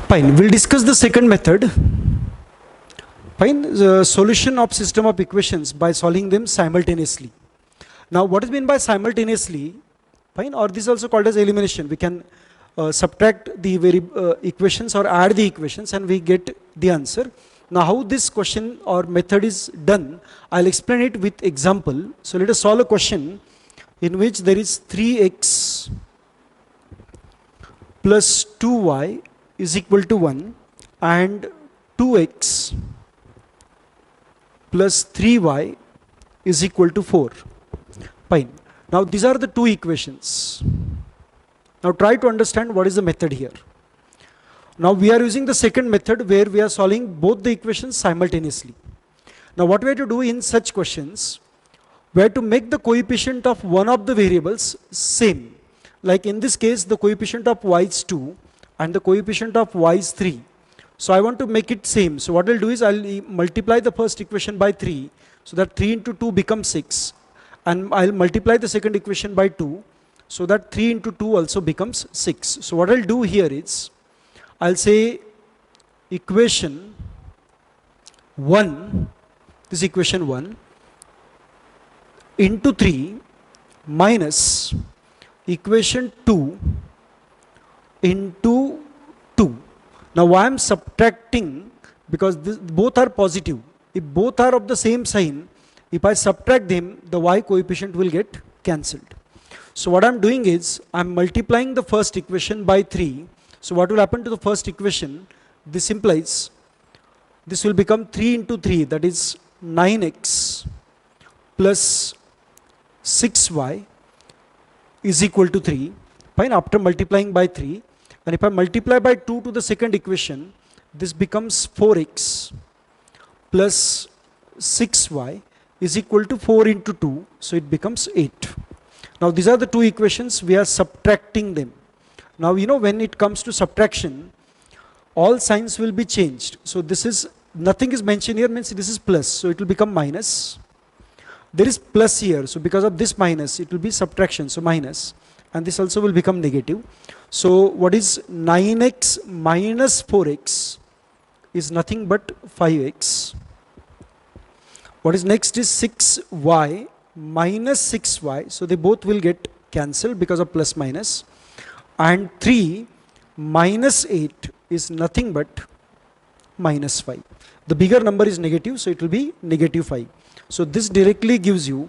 Fine. We'll discuss the second method. Fine. The solution of system of equations by solving them simultaneously. Now, what is meant by simultaneously? Fine. Or this is also called as elimination. We can subtract the equations or add the equations and we get the answer. Now, how this question or method is done, I'll explain it with example. So, let us solve a question in which there is 3x plus 2y is equal to 1 and 2x plus 3y is equal to 4. Fine. Now these are the two equations. Now try to understand what is the method here. Now we are using the second method where we are solving both the equations simultaneously. Now what we have to do in such questions, we have to make the coefficient of one of the variables same. Like in this case, the coefficient of y is 2 and the coefficient of y is 3. So I want to make it same. So what I'll do is I'll multiply the first equation by 3. So that 3 into 2 becomes 6. And I'll multiply the second equation by 2. So that 3 into 2 also becomes 6. So what I'll do here is, I'll say equation 1, this equation 1, into 3 minus equation 2 into 2. Now why I am subtracting, because both are positive. If both are of the same sign, if I subtract them, the y coefficient will get cancelled. So what I am doing is, I am multiplying the first equation by 3. So what will happen to the first equation? This implies, this will become 3 into 3, that is 9x plus 6y is equal to 3. Fine, after multiplying by 3. And if I multiply by 2 to the second equation, this becomes 4x plus 6y is equal to 4 into 2. So it becomes 8. Now these are the two equations, we are subtracting them. Now you know when it comes to subtraction, all signs will be changed. So this is, nothing is mentioned here, means this is plus. So it will become minus. There is plus here. So because of this minus, it will be subtraction. So minus. And this also will become negative. So what is 9x minus 4x is nothing but 5x. What is next is 6y minus 6y. So they both will get cancelled because of plus minus. And 3 minus 8 is nothing but minus 5. The bigger number is negative, so it will be negative 5. So this directly gives you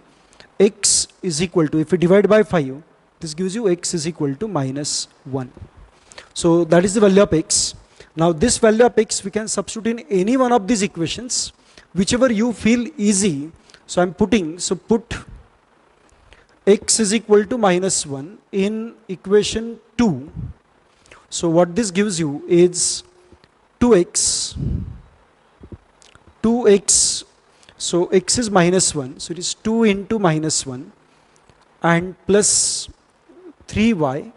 x is equal to, if we divide by 5, this gives you x is equal to minus 1. So that is the value of x. Now this value of x we can substitute in any one of these equations, whichever you feel easy. So I'm putting, so put x is equal to minus 1 in equation 2. So what this gives you is 2x, so x is minus 1, so it is 2 into minus 1 and plus 3y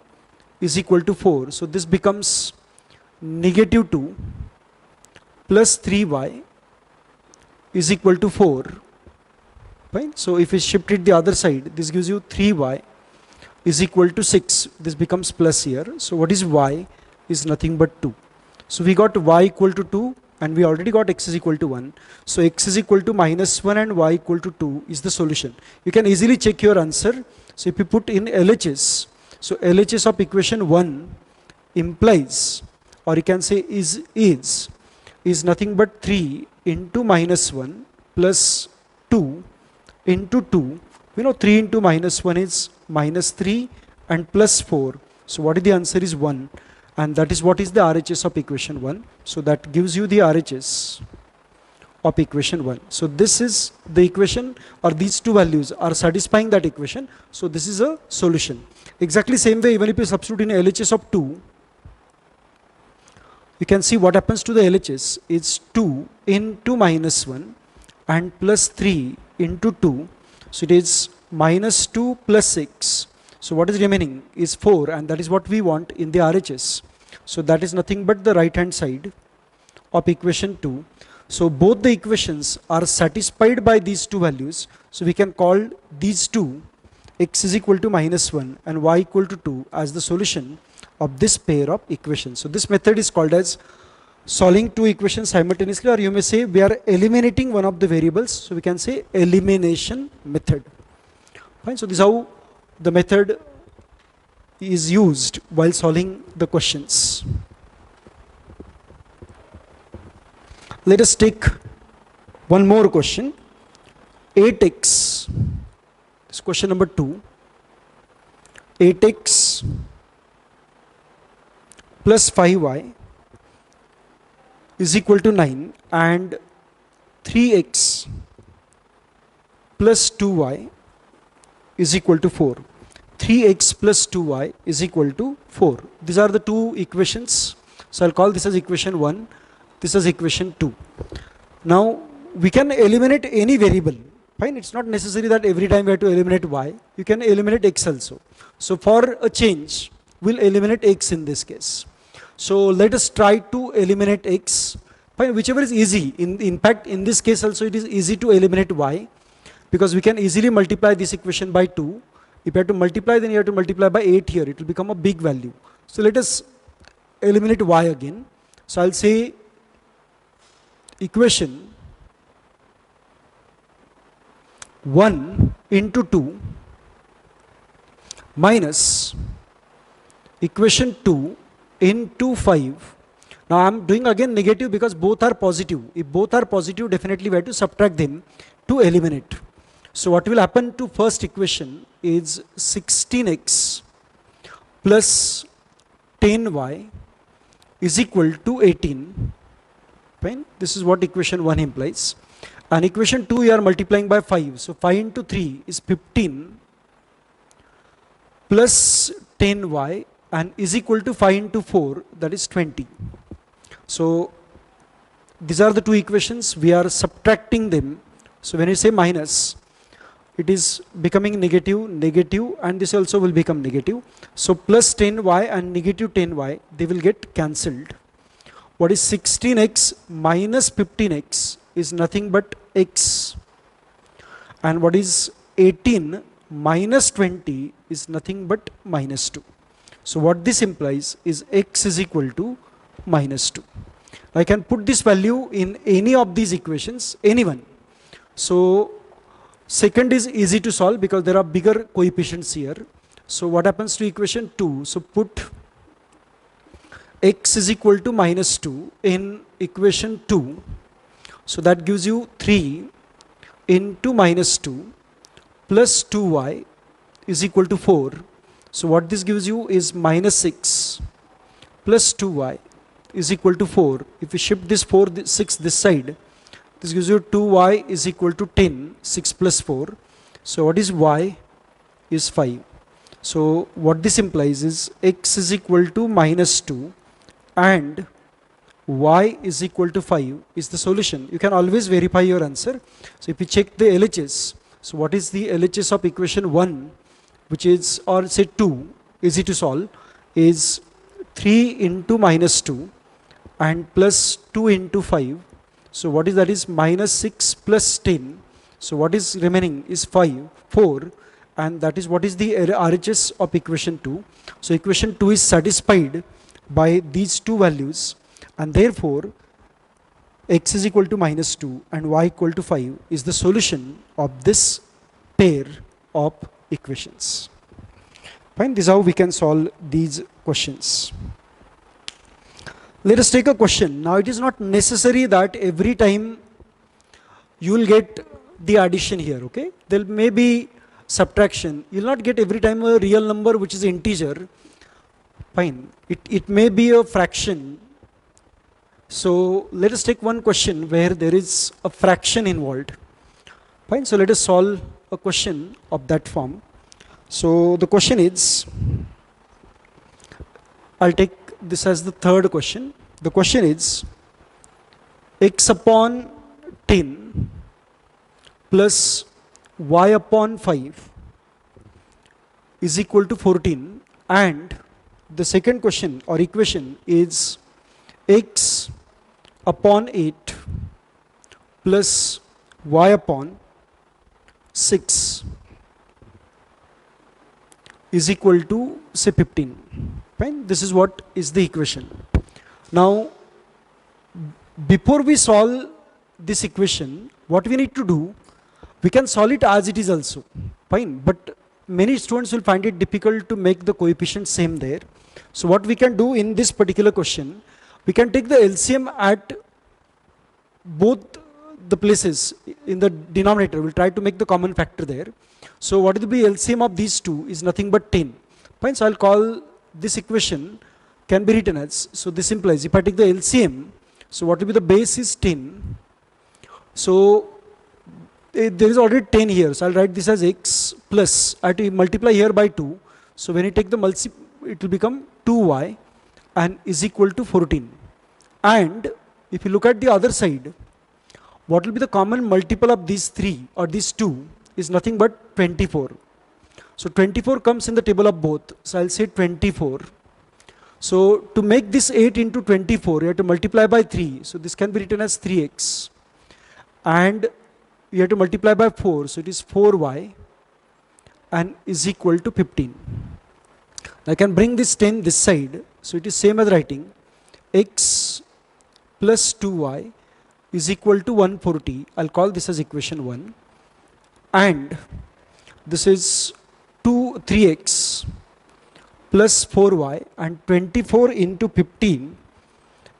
is equal to 4. So this becomes negative 2 plus 3y is equal to 4. Fine. So if we shift it the other side, this gives you 3y is equal to 6. This becomes plus here. So what is y? Is nothing but 2. So we got y equal to 2 and we already got x is equal to 1. So x is equal to minus 1 and y equal to 2 is the solution. You can easily check your answer. So if you put in LHS, so LHS of equation 1 implies, or you can say is nothing but 3 into minus 1 plus 2 into 2. We know 3 into minus 1 is minus 3 and plus 4. So what is the answer is 1. And that is what is the RHS of equation 1. So that gives you the RHS of equation 1. So this is the equation, or these two values are satisfying that equation. So this is a solution. Exactly same way, even if you substitute in LHS of 2, you can see what happens to the LHS. It's 2 into minus 1 and plus 3 into 2. So it is minus 2 plus 6. So what is remaining is 4, and that is what we want in the RHS. So that is nothing but the right hand side of equation 2. So both the equations are satisfied by these two values. So we can call these two, x is equal to minus 1 and y equal to 2, as the solution of this pair of equations. So this method is called as solving two equations simultaneously, or you may say we are eliminating one of the variables, so we can say elimination method. Fine. So this is how the method is used while solving the questions. Let us take one more question. 8x, this is question number 2. 8x plus 5y is equal to 9, and 3x plus 2y is equal to 4. 3x plus 2y is equal to 4. These are the two equations. So I'll call this as equation 1, this is equation 2. Now we can eliminate any variable. Fine, it's not necessary that every time we have to eliminate y. You can eliminate x also. So for a change, we'll eliminate x in this case. So let us try to eliminate x. Fine, whichever is easy. In fact, in this case also it is easy to eliminate y, because we can easily multiply this equation by 2. If you have to multiply, then you have to multiply by 8 here. It will become a big value. So let us eliminate y again. So I'll say equation 1 into 2 minus equation 2 into 5. Now I am doing again negative because both are positive. If both are positive, definitely we have to subtract them to eliminate. So what will happen to first equation is 16x plus 10y is equal to 18. Fine. This is what equation 1 implies. And equation 2 we are multiplying by 5. So 5 into 3 is 15 plus 10y and is equal to 5 into 4, that is 20. So these are the two equations. We are subtracting them. So when you say minus, it is becoming negative, negative, and this also will become negative. So plus 10y and negative 10y, they will get cancelled. What is 16x minus 15x is nothing but x, and what is 18 minus 20 is nothing but minus 2. So what this implies is x is equal to minus 2. I can put this value in any of these equations, anyone. So second is easy to solve because there are bigger coefficients here. So what happens to equation 2? So put x is equal to minus 2 in equation 2. So that gives you 3 into minus 2 plus 2y is equal to 4. So what this gives you is minus 6 plus 2y is equal to 4. If we shift this 6 this side, this gives you 2y is equal to 10, 6 plus 4. So what is y? Is 5. So what this implies is x is equal to minus 2 and y is equal to 5 is the solution. You can always verify your answer. So if you check the LHS, so what is the LHS of equation 1, which is, or say 2, easy to solve, is 3 into minus 2 and plus 2 into 5. So what is that? Is minus 6 plus 10. So what is remaining is 4, and that is what is the RHS of equation 2. So equation 2 is satisfied by these two values, and therefore x is equal to minus 2 and y equal to 5 is the solution of this pair of equations. Fine, this is how we can solve these questions. Let us take a question. Now it is not necessary that every time you will get the addition here, okay? There may be subtraction. You will not get every time a real number which is integer. Fine, it may be a fraction. So let us take one question where there is a fraction involved. Fine, so let us solve a question of that form. So the question is, I'll take this as the third question. The question is x upon 10 plus y upon 5 is equal to 14, and the second question or equation is x upon 8 plus y upon 6 is equal to say 15. Fine. This is what is the equation. Now, before we solve this equation, what we need to do, we can solve it as it is also. Fine. But many students will find it difficult to make the coefficient same there. So what we can do in this particular question, we can take the LCM at both the places in the denominator. We'll try to make the common factor there. So what will be LCM of these two is nothing but 10. Fine. So I'll call this equation can be written as, so this implies if I take the LCM, so what will be the base is 10. So there is already 10 here. So I'll write this as x plus, I have to multiply here by 2. So when you take the it will become 2y and is equal to 14. And if you look at the other side, what will be the common multiple of these 3 or these 2 is nothing but 24. So 24 comes in the table of both. So I'll say 24. So to make this 8 into 24, you have to multiply by 3. So this can be written as 3x. And you have to multiply by 4. So it is 4y and is equal to 15. I can bring this 10 this side. So it is same as writing x plus 2y is equal to 140. I'll call this as equation 1. And this is 3x plus 4y, and 24 into 15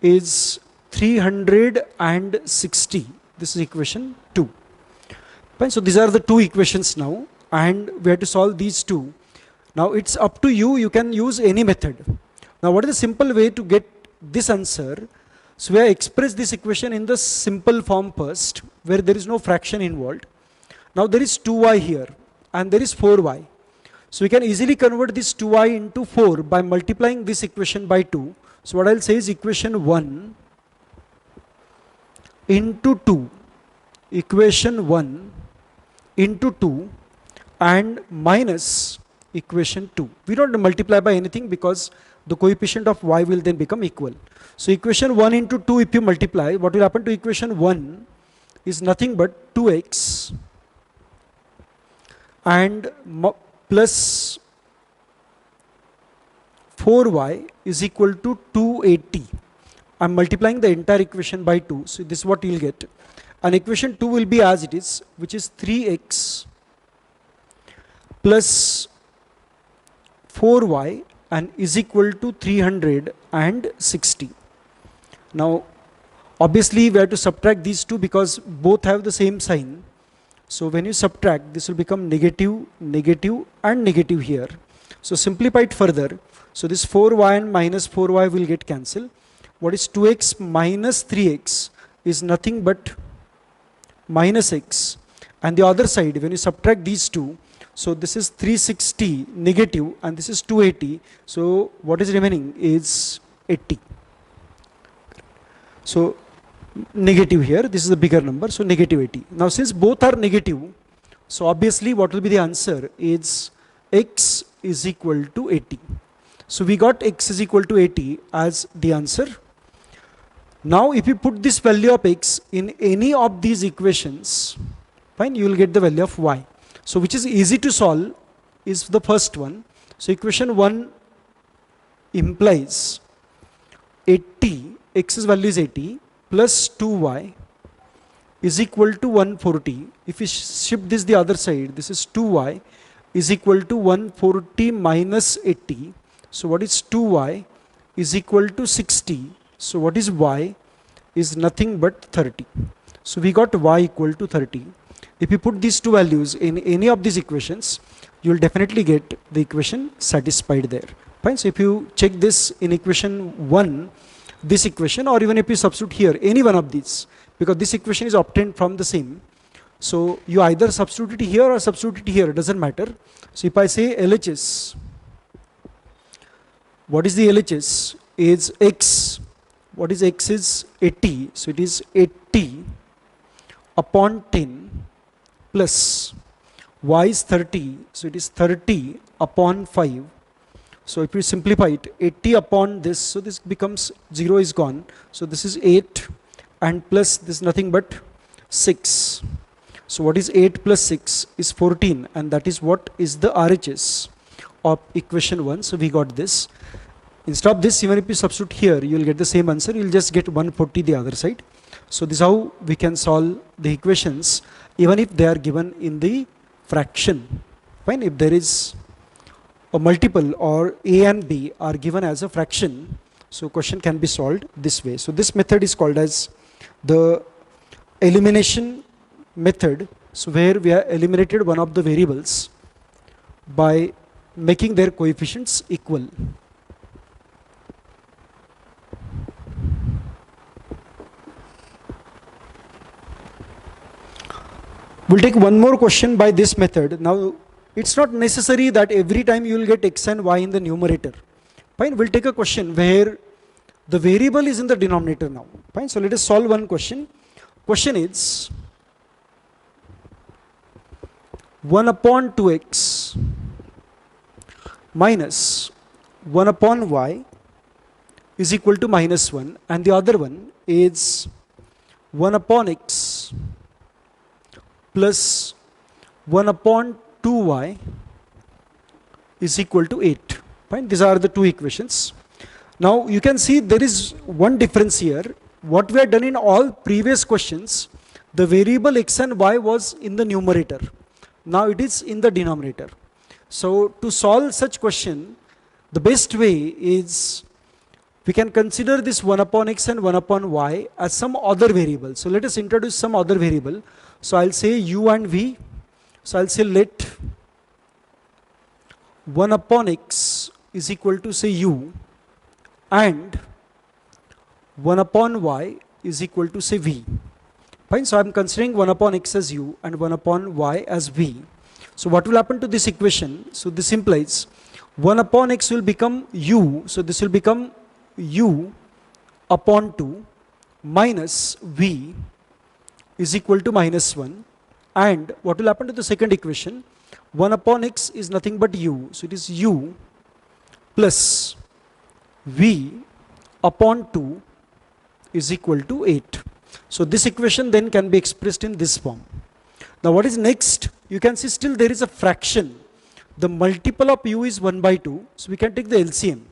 is 360. This is equation 2. Fine. So these are the two equations now, and we have to solve these two. Now it's up to you. You can use any method. Now what is the simple way to get this answer? So we have expressed this equation in the simple form first, where there is no fraction involved. Now there is 2y here and there is 4y. So we can easily convert this 2y into 4 by multiplying this equation by 2. So what I'll say is equation 1 into 2. Equation 1 into 2 and minus equation 2. We don't multiply by anything because the coefficient of y will then become equal. So equation 1 into 2, if you multiply, what will happen to equation 1 is nothing but 2x and plus 4y is equal to 280. I'm multiplying the entire equation by 2. So this is what you'll get. And equation 2 will be as it is, which is 3x plus 4y and is equal to 360. Now obviously we have to subtract these two because both have the same sign. So when you subtract, this will become negative, negative and negative here. So simplify it further. So this 4y and minus 4y will get cancelled. What is 2x minus 3x is nothing but minus x. And the other side, when you subtract these two, so this is 360 negative and this is 280. So what is remaining is 80. So negative here, this is the bigger number, so negative 80. Now since both are negative, so obviously what will be the answer is x is equal to 80. So we got x is equal to 80 as the answer. Now if you put this value of x in any of these equations, fine, you will get the value of y. So which is easy to solve is the first one. So equation 1 implies 80, x's value is 80, plus 2y is equal to 140. If we shift this the other side, this is 2y is equal to 140 minus 80. So what is 2y is equal to 60. So what is y is nothing but 30. So we got y equal to 30. If you put these two values in any of these equations, you will definitely get the equation satisfied there. Fine. So if you check this in equation 1, this equation, or even if you substitute here any one of these, because this equation is obtained from the same, so you either substitute it here or substitute it here, it doesn't matter. So if I say LHS, what is the LHS is x, what is x is 80, so it is 80 upon 10 plus y is 30, so it is 30 upon 5. So if you simplify it, 80 upon this, so this becomes 0 is gone. So this is 8 and plus this is nothing but 6. So what is 8 plus 6 is 14, and that is what is the RHS of equation 1. So we got this. Instead of this, even if you substitute here, you will get the same answer. You will just get 140 the other side. So this is how we can solve the equations even if they are given in the fraction. Fine. If there is a multiple or a and b are given as a fraction, so question can be solved this way. So this method is called as the elimination method. So where we are eliminated one of the variables by making their coefficients equal. We'll take one more question by this method. Now, it's not necessary that every time you will get x and y in the numerator. Fine, we'll take a question where the variable is in the denominator now. Fine, so let us solve one question. Question is 1 upon 2x minus 1 upon y is equal to minus 1, and the other one is 1 upon x plus 1 upon 2y is equal to 8. Fine, these are the two equations. Now you can see there is one difference here. What we have done in all previous questions, the variable x and y was in the numerator. Now it is in the denominator. So to solve such question, the best way is we can consider this 1 upon x and 1 upon y as some other variable. So let us introduce some other variable. So I'll say u and v. So I'll say let 1 upon x is equal to say u and 1 upon y is equal to say v. Fine, so I'm considering 1 upon x as u and 1 upon y as v. So what will happen to this equation? So this implies 1 upon x will become u. So this will become u upon 2 minus v is equal to minus 1. And what will happen to the second equation? 1 upon x is nothing but u. So it is u plus v upon 2 is equal to 8. So this equation then can be expressed in this form. Now what is next? You can see still there is a fraction. The multiple of u is 1 by 2. So we can take the LCM.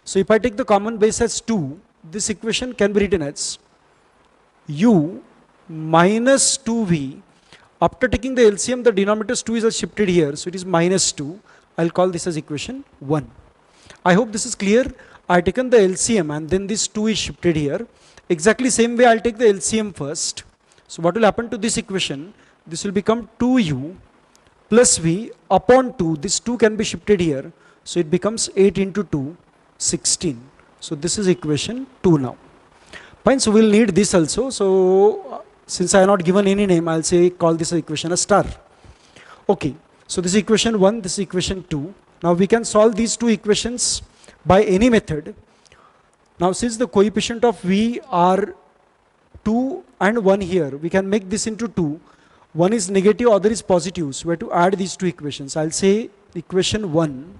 So if I take the common base as 2, this equation can be written as u minus 2v. After taking the LCM, the denominator's 2 is shifted here. So it is minus 2. I'll call this as equation 1. I hope this is clear. I've taken the LCM and then this 2 is shifted here. Exactly same way I'll take the LCM first. So what will happen to this equation? This will become 2u plus v upon 2. This 2 can be shifted here. So it becomes 8 into 2, 16. So this is equation 2 now. Fine, so we'll need this also. So since I have not given any name, I'll say call this equation a star. Okay, so this is equation 1, this is equation 2. Now we can solve these two equations by any method. Now since the coefficient of v are 2 and 1 here, we can make this into 2. One is negative, other is positive. So we have to add these two equations. I'll say equation 1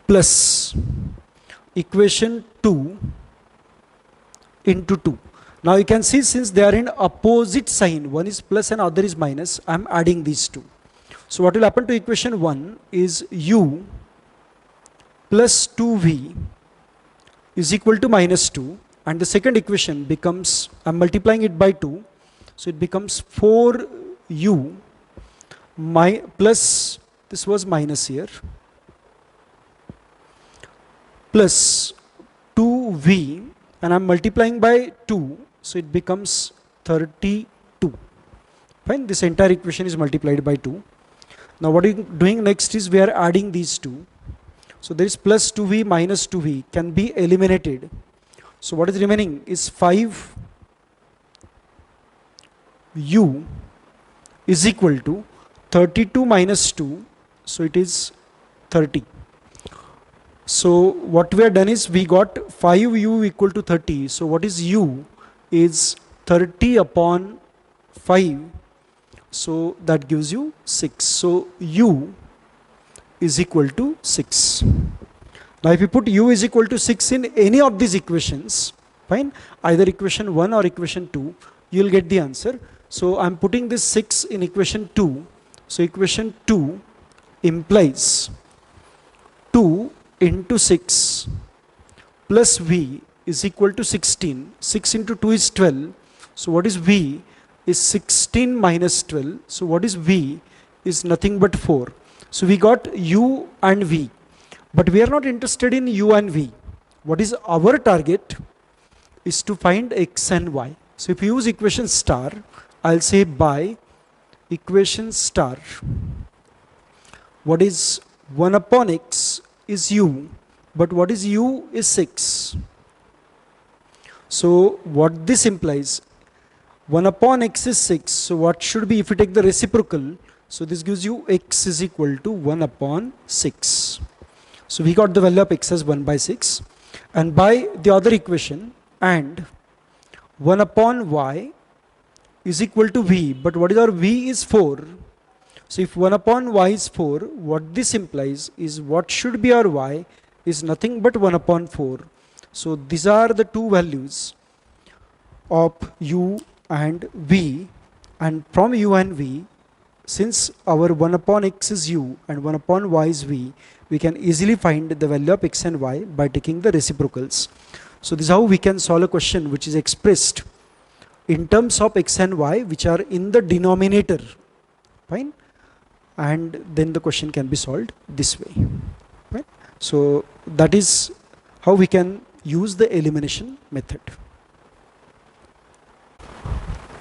plus equation 2 into 2. Now you can see since they are in opposite sign, one is plus and other is minus, I am adding these two. So what will happen to equation 1 is u plus 2v is equal to minus 2, and the second equation becomes, I am multiplying it by 2, so it becomes 4u plus, this was minus here, plus 2v, and I am multiplying by 2, so it becomes 32. Fine, this entire equation is multiplied by 2. Now what we are doing next is we are adding these two. So there is plus 2v minus 2v can be eliminated. So what is remaining is 5u is equal to 32 minus 2, so it is 30. So what we have done is we got 5u equal to 30. So what is u is 30 upon 5. So that gives you 6. So u is equal to 6. Now if you put u is equal to 6 in any of these equations, fine, either equation 1 or equation 2, you will get the answer. So I am putting this 6 in equation 2. So equation 2 implies 2 into 6 plus v is equal to 16. 6 into 2 is 12. So what is v? Is 16 minus 12. So what is v? Is nothing but 4. So we got u and v. But we are not interested in u and v. What is our target? Is to find x and y. So if you use equation star, I'll say by equation star, what is 1 upon x is u, but what is u is 6. So what this implies, 1 upon x is 6. So what should be if you take the reciprocal? So this gives you x is equal to 1 upon 6. So we got the value of x as 1 by 6. And by the other equation, and 1 upon y is equal to v. But what is our v is 4. So if 1 upon y is 4, what this implies is what should be our y is nothing but 1 upon 4. So these are the two values of u and v. And from u and v, since our 1 upon x is u and 1 upon y is v, we can easily find the value of x and y by taking the reciprocals. So this is how we can solve a question which is expressed in terms of x and y which are in the denominator. Fine. And then the question can be solved this way. Right? So that is how we can use the elimination method.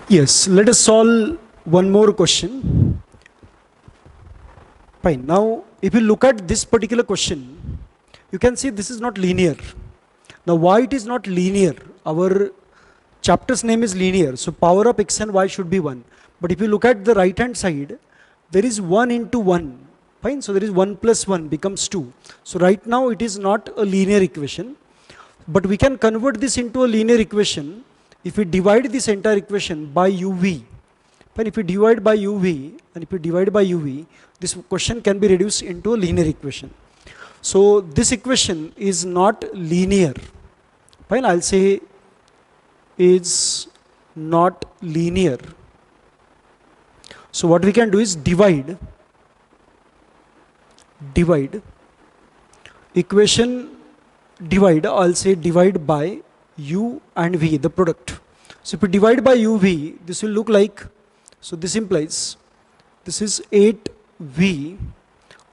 Yes, let us solve one more question. Fine. Now, if you look at this particular question, you can see this is not linear. Now, why it is not linear? Our chapter's name is linear, so power of x and y should be 1. But if you look at the right hand side, there is 1 into 1. Fine. So there is 1 plus 1 becomes 2. So right now it is not a linear equation, but we can convert this into a linear equation if we divide this entire equation by uv. But if we divide by uv and if we divide by uv, this question can be reduced into a linear equation. So this equation is not linear. Fine, I'll say is not linear. So what we can do is divide equation, I'll say divide by u and v, the product. So if we divide by uv, this will look like, so this implies this is 8v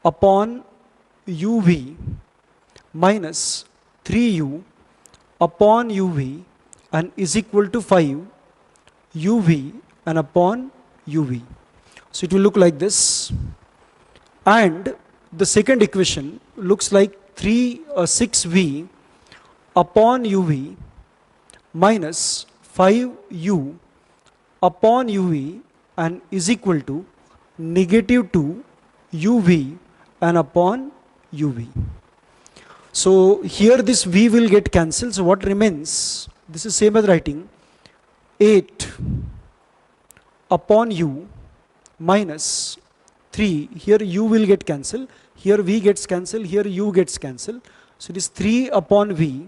upon uv minus 3u upon uv and is equal to 5 uv and upon uv. So it will look like this. And the second equation looks like 6v upon uv minus 5u upon uv and is equal to negative 2 uv and upon uv. So here this v will get cancelled. So what remains? This is same as writing 8 upon u minus 3. Here u will get cancelled. Here v gets cancelled. Here u gets cancelled. So it is 3 upon v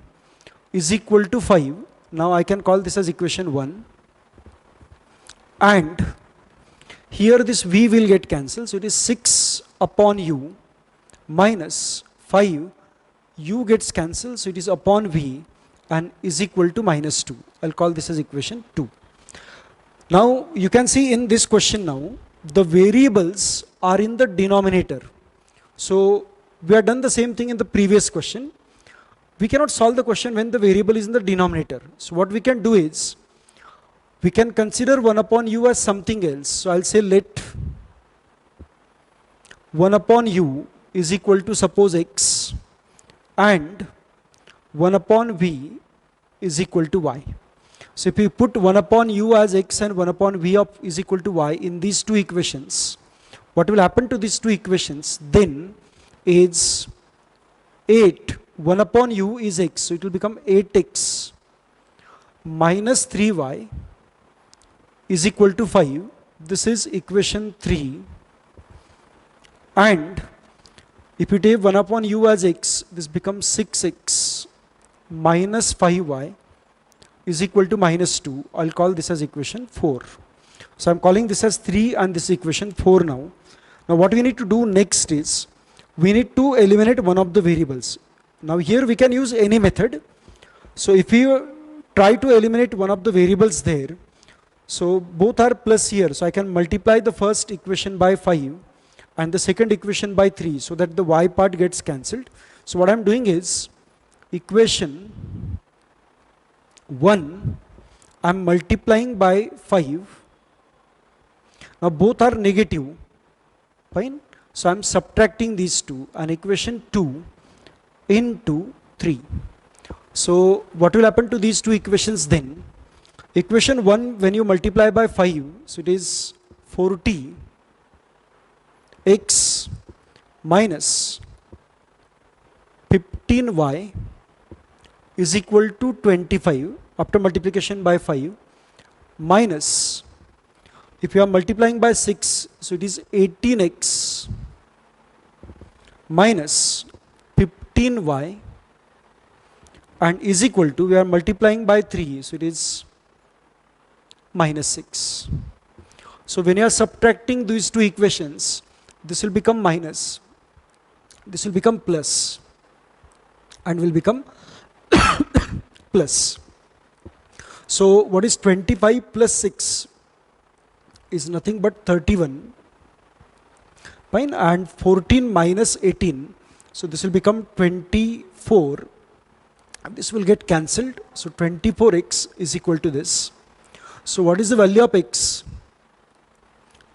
is equal to 5. Now I can call this as equation 1. And here this v will get cancelled. So it is 6 upon u minus 5. U gets cancelled. So it is upon v and is equal to minus 2. I'll call this as equation 2. Now you can see in this question now, the variables are in the denominator. So we have done the same thing in the previous question. We cannot solve the question when the variable is in the denominator. So what we can do is, we can consider 1 upon u as something else. So I'll say let 1 upon u is equal to suppose x and 1 upon v is equal to y. So if we put 1 upon u as x and 1 upon v of is equal to y in these two equations, what will happen to these two equations then is 8, 1 upon u is x, so it will become 8x minus 3y is equal to 5. This is equation 3. And if you take 1 upon u as x, this becomes 6x minus 5y is equal to minus 2. I'll call this as equation 4. So I'm calling this as 3 and this equation 4 now. Now what we need to do next is, we need to eliminate one of the variables. Now here we can use any method. So if you try to eliminate one of the variables there, so both are plus here, so I can multiply the first equation by 5 and the second equation by 3, so that the y part gets cancelled. So what I'm doing is, equation 1 I'm multiplying by 5. Now both are negative, fine. So I'm subtracting these two, and equation 2 into 3. So what will happen to these two equations then? Equation 1, when you multiply by 5, so it is 40 x minus 15y is equal to 25 after multiplication by 5, minus, if you are multiplying by 6, so it is 18x minus 15y, and is equal to, we are multiplying by 3, so it is minus 6. So when you are subtracting these two equations, this will become minus, this will become plus, and will become plus. So what is 25 plus 6 is nothing but 31, fine, and 14 minus 18, so this will become 24, and this will get cancelled. So 24x is equal to this. So what is the value of x?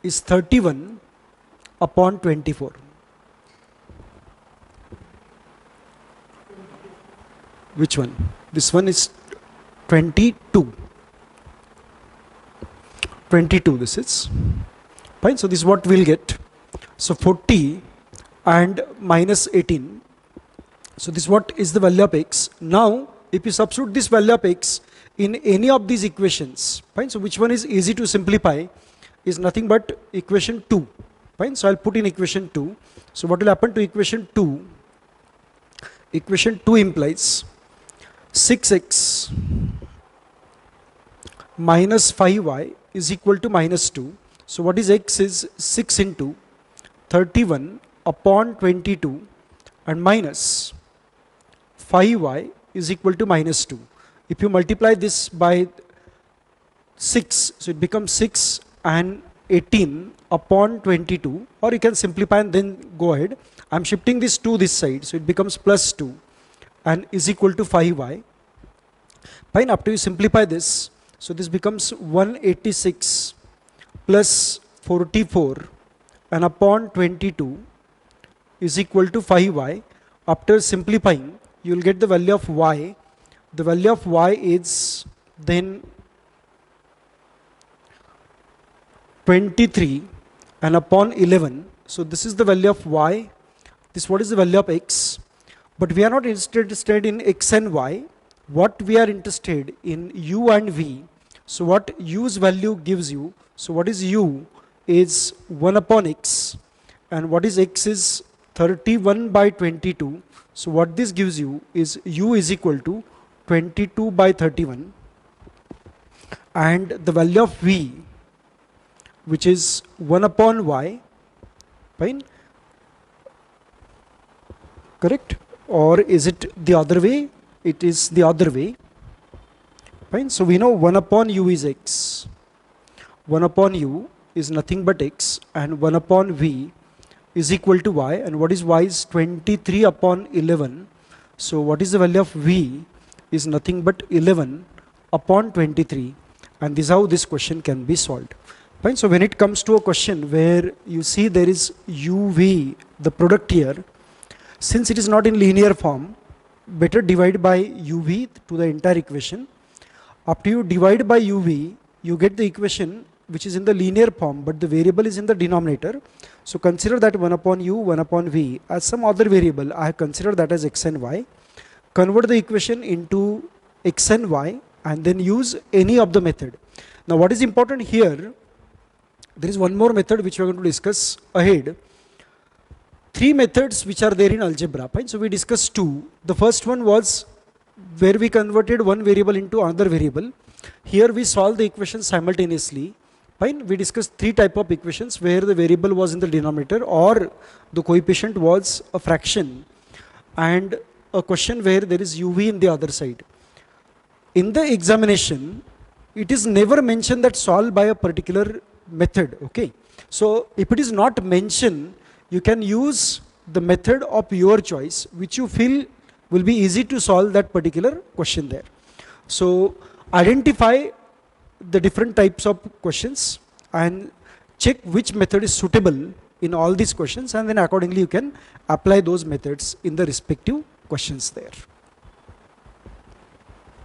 Is 31 upon 24. Which one? This one is 22. 22 this is. Fine, so this is what we'll get. So 40 and minus 18. So this what is the value of x. Now if you substitute this value of x in any of these equations, fine, so which one is easy to simplify is nothing but equation 2. Fine, so I'll put in equation 2. So what will happen to equation 2? Equation 2 implies 6x minus 5y is equal to minus 2. So what is x is 6 into 31 upon 22 and minus 5y is equal to minus 2. If you multiply this by 6, so it becomes 6 and 18 upon 22, or you can simplify and then go ahead. I'm shifting this to this side, so it becomes plus 2 and is equal to 5y. Fine, after you simplify this, so this becomes 186 plus 44 and upon 22 is equal to 5y. After simplifying, you will get the value of y. The value of y is then 23 and upon 11. So this is the value of y. This what is the value of x. But we are not interested in x and y. What we are interested in u and v. So what u's value gives you. So what is u is 1 upon x, and what is x is 31 by 22. So what this gives you is u is equal to 22 by 31, and the value of v, which is 1 upon y, fine, correct? Or is it the other way? It is the other way, fine. So we know 1 upon u is x, 1 upon u is nothing but x, and 1 upon v is equal to y, and what is y is 23 upon 11. So what is the value of v is nothing but 11 upon 23, and this is how this question can be solved. Fine. So when it comes to a question where you see there is uv, the product here, since it is not in linear form, better divide by uv to the entire equation. After you divide by uv, you get the equation which is in the linear form, but the variable is in the denominator. So consider that 1 upon u, 1 upon v as some other variable. I have considered that as x and y. Convert the equation into x and y and then use any of the method. Now what is important here, there is one more method which we are going to discuss ahead. 3 methods which are there in algebra, fine. So we discussed 2. The first one was where we converted one variable into another variable. Here we solve the equation simultaneously. Fine. We discussed three type of equations where the variable was in the denominator or the coefficient was a fraction, and a question where there is uv in the other side. In the examination, it is never mentioned that solve by a particular method. Okay. So if it is not mentioned, you can use the method of your choice, which you feel will be easy to solve that particular question there. So identify the different types of questions and check which method is suitable in all these questions, and then accordingly you can apply those methods in the respective questions there.